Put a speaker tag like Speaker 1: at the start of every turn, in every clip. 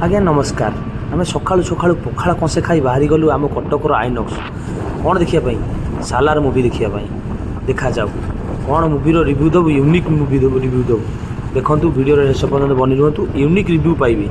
Speaker 1: आज्ञा नमस्कार। आम सका सका पखाड़ कंसे खाई बाहरी गलु आम कटकर आइनक्स कौन देखापी सालार मुवी देखापी देखा जाऊ कौन मुवीर रिव्यू देव यूनिक मुवी रिव्यू देव देखूँ वीडियो शेष पर्यटन बनी रुहतु यूनिक रिव्यू पाइबे।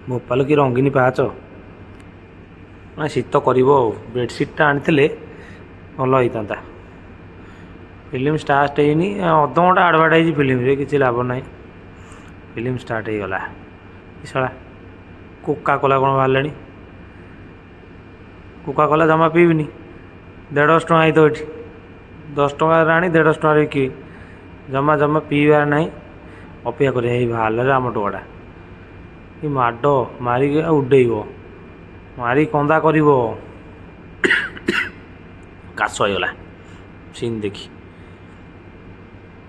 Speaker 1: मोपाल की रंगीनी पाच शीत कर बेडसीटा आनी भल होता फिल्म स्टार्ट होनी अध घंटा आडभाटाइज फिल्म किसी लाभ ना फिल्म स्टार्ट हो गला साला कोका कोला कौन बाहर कोका कोला जमा पीबिनी 150 टଙ୍କା तो ये 10 टଙ୍କା आनी 150 टଙ୍କା कि जमा जमा पीबार ना अपेक्षा कर बाहर आम टोकाटा कि माड मारिक उडेब मारी कंदा कर काश होगला सीन देखी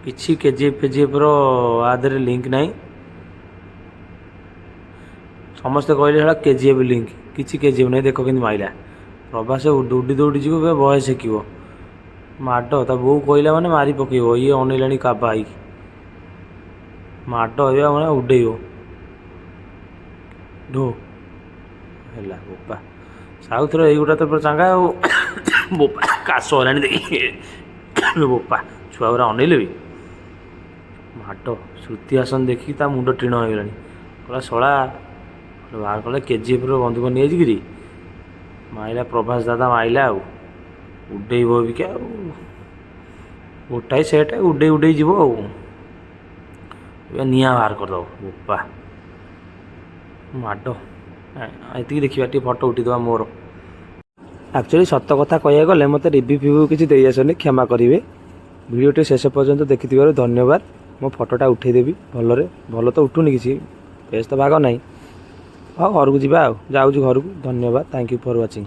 Speaker 1: किसी केजीएफ फेजीएफ आधे लिंक ना समस्ते कहले केजीएफ लिंक किसी केजीएफ नहीं देख कि माइला प्रभास दौड़ी दौड़ी जी बय सेक माड ता बो कहला मैंने मारी पकेब ये अनैला काबा माड मैंने उडेब ढो है बोपा साउथ रोटा तो पूरा चांगा बोपा काश होगा देखिए बोपा छुआ गुरा अनैले भी माड श्रुति आसन देखी मुंड टीण हो गला कहला शला बाहर कला केजीएफ बंधुक नहीं माइला प्रभास दादा माइला उडेब भी क्या गोटाए सेट उडे उडे जीव निआ बाहर करद बोपा माड ये देखा टे फटो उठीद मोर एक्चुअली सत कथा कह गले मत रिव्यू फिव्यू किसी दे आसनी क्षमा करेंगे वीडियो शेष पर्यंत देखि धन्यवाद मो फटोटा उठेदेवी भलरे भल तो उठुनी किसी पेज तो भाग ना हाँ घर को जा घर को धन्यवाद थैंक यू फॉर वाचिंग।